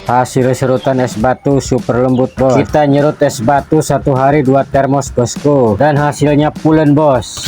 Hasil serutan es batu super lembut bos. Kita nyerut es batu 1 hari 2 termos bosku, dan hasilnya pulen bos.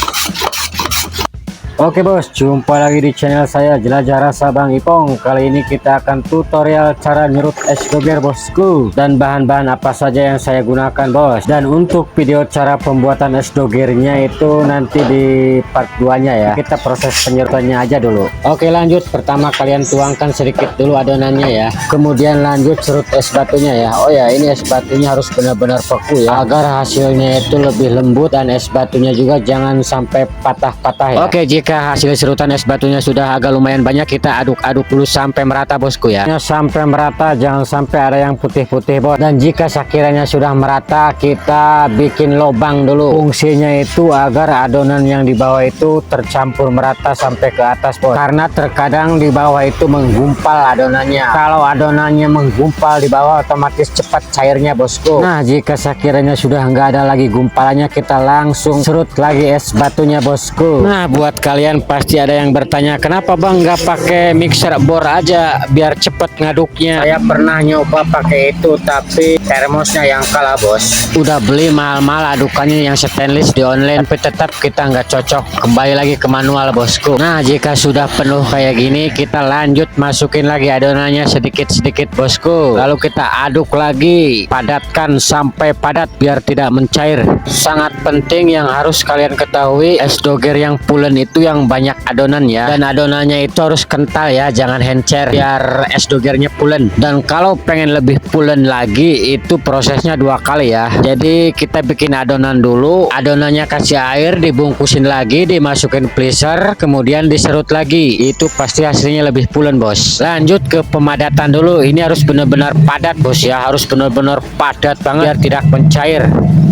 Oke bos, jumpa lagi di channel saya Jelajah Rasa Bang Ipong. Kali ini kita akan tutorial cara nyerut es doger bosku, dan bahan-bahan apa saja yang saya gunakan bos. Dan untuk video cara pembuatan es dogernya itu nanti di part 2 nya ya. Kita proses penyerutannya aja dulu. Oke lanjut, pertama kalian tuangkan sedikit dulu adonannya ya, kemudian lanjut serut es batunya ya. Oh ya, ini es batunya harus benar-benar beku ya, agar hasilnya itu lebih lembut, dan es batunya juga jangan sampai patah-patah ya. Oke, jika hasil serutan es batunya sudah agak lumayan banyak, kita aduk-aduk dulu sampai merata bosku ya. Sampai merata, jangan sampai ada yang putih-putih bos. Dan jika sekiranya sudah merata, kita bikin lubang dulu. Fungsinya itu agar adonan yang di bawah itu tercampur merata sampai ke atas bos, karena terkadang di bawah itu menggumpal adonannya. Kalau adonannya menggumpal di bawah, otomatis cepat cairnya bosku. Nah, jika sekiranya sudah nggak ada lagi gumpalannya, kita langsung serut lagi es batunya bosku. Nah, buat kalian pasti ada yang bertanya, kenapa bang nggak pakai mixer bor aja biar cepet ngaduknya? Saya pernah nyoba pakai itu, tapi termosnya yang kalah bos. Udah beli mahal-mahal adukannya yang stainless di online, tapi tetap kita nggak cocok. Kembali lagi ke manual bosku. Nah, jika sudah penuh kayak gini, kita lanjut masukin lagi adonannya sedikit-sedikit bosku. Lalu kita aduk lagi, padatkan sampai padat biar tidak mencair. Sangat penting yang harus kalian ketahui, es doger yang pulen itu yang banyak adonan ya, dan adonannya itu harus kental ya, jangan encer biar es dogernya pulen. Dan kalau pengen lebih pulen lagi, itu prosesnya 2 kali ya. Jadi kita bikin adonan dulu, adonannya kasih air, dibungkusin lagi, dimasukin freezer, kemudian diserut lagi. Itu pasti hasilnya lebih pulen bos. Lanjut ke pemadatan dulu. Ini harus benar-benar padat bos ya, harus benar-benar padat banget biar tidak mencair.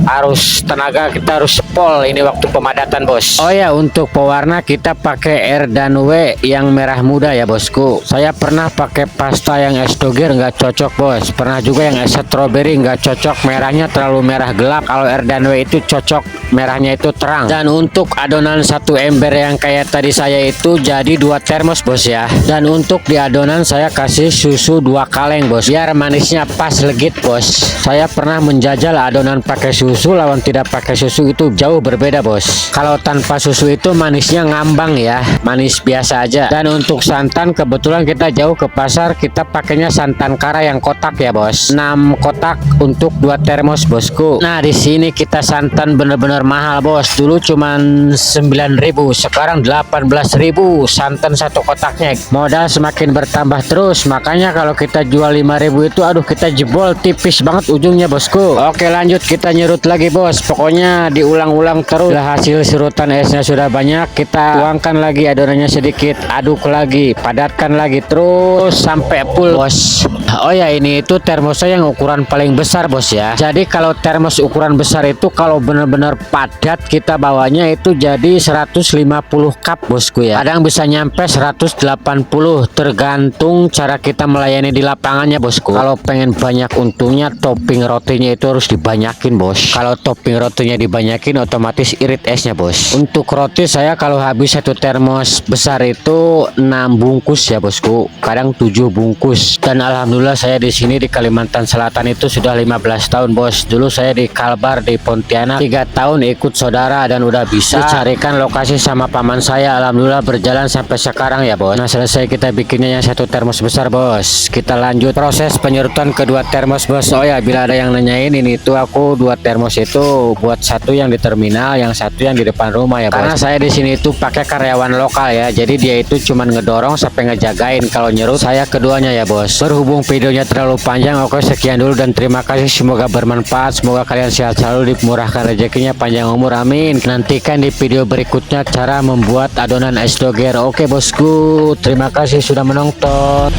Harus tenaga kita harus sepol ini waktu pemadatan bos. Oh ya, untuk pewarna kita pakai R dan W yang merah muda ya bosku. Saya pernah pakai pasta yang es doger nggak cocok bos. Pernah juga yang es strawberry nggak cocok, merahnya terlalu merah gelap. Kalau R dan W itu cocok, merahnya itu terang. Dan untuk adonan 1 ember yang kayak tadi saya itu jadi 2 termos bos ya. Dan untuk di adonan saya kasih susu 2 kaleng bos, biar manisnya pas legit bos. Saya pernah menjajal adonan pakai susu lawan tidak pakai susu, itu jauh berbeda bos. Kalau tanpa susu itu manisnya ngambang ya, manis biasa aja. Dan untuk santan, kebetulan kita jauh ke pasar, kita pakainya santan kara yang kotak ya bos, 6 kotak untuk 2 termos bosku. Nah, di sini kita santan bener-bener mahal bos. Dulu cuman 9.000, sekarang 18.000 santan 1 kotaknya. Modal semakin bertambah terus, makanya kalau kita jual 5.000 itu aduh kita jebol tipis banget ujungnya bosku. Oke lanjut, kita nyerut lagi bos. Pokoknya diulang-ulang terus. Setelah hasil serutan esnya sudah banyak, kita tuangkan lagi adonannya sedikit, aduk lagi, padatkan lagi terus sampai full bos. Oh ya, ini itu termosnya yang ukuran paling besar bos ya. Jadi kalau termos ukuran besar itu kalau benar-benar padat, kita bawanya itu jadi 150 cup bosku ya. Kadang bisa nyampe 180, tergantung cara kita melayani di lapangannya bosku. Kalau pengen banyak untungnya, topping rotinya itu harus dibanyakin bos. Kalau topping rotinya dibanyakin, otomatis irit esnya bos. Untuk roti saya kalau habis 1 termos besar itu 6 bungkus ya bosku, kadang 7 bungkus. Dan alhamdulillah saya di sini di Kalimantan Selatan itu sudah 15 tahun bos. Dulu saya di Kalbar di Pontianak 3 tahun ikut saudara, dan udah bisa carikan lokasi sama paman saya. Alhamdulillah berjalan sampai sekarang ya bos. Nah, selesai kita bikinnya yang 1 termos besar bos. Kita lanjut proses penyerutan kedua termos bos. Oh ya, bila ada yang nanyain, ini tuh aku 2 termos itu buat 1 yang di terminal, yang 1 yang di depan rumah ya bos. Karena saya di sini itu pakai karyawan lokal ya, jadi dia itu cuman ngedorong sampai ngejagain. Kalau nyerut saya keduanya ya bos. Berhubung videonya terlalu panjang, oke sekian dulu dan terima kasih. Semoga bermanfaat, semoga kalian sehat selalu, dimurahkan rezekinya, panjang umur, amin. Nantikan di video berikutnya cara membuat adonan es doger. Oke bosku, terima kasih sudah menonton.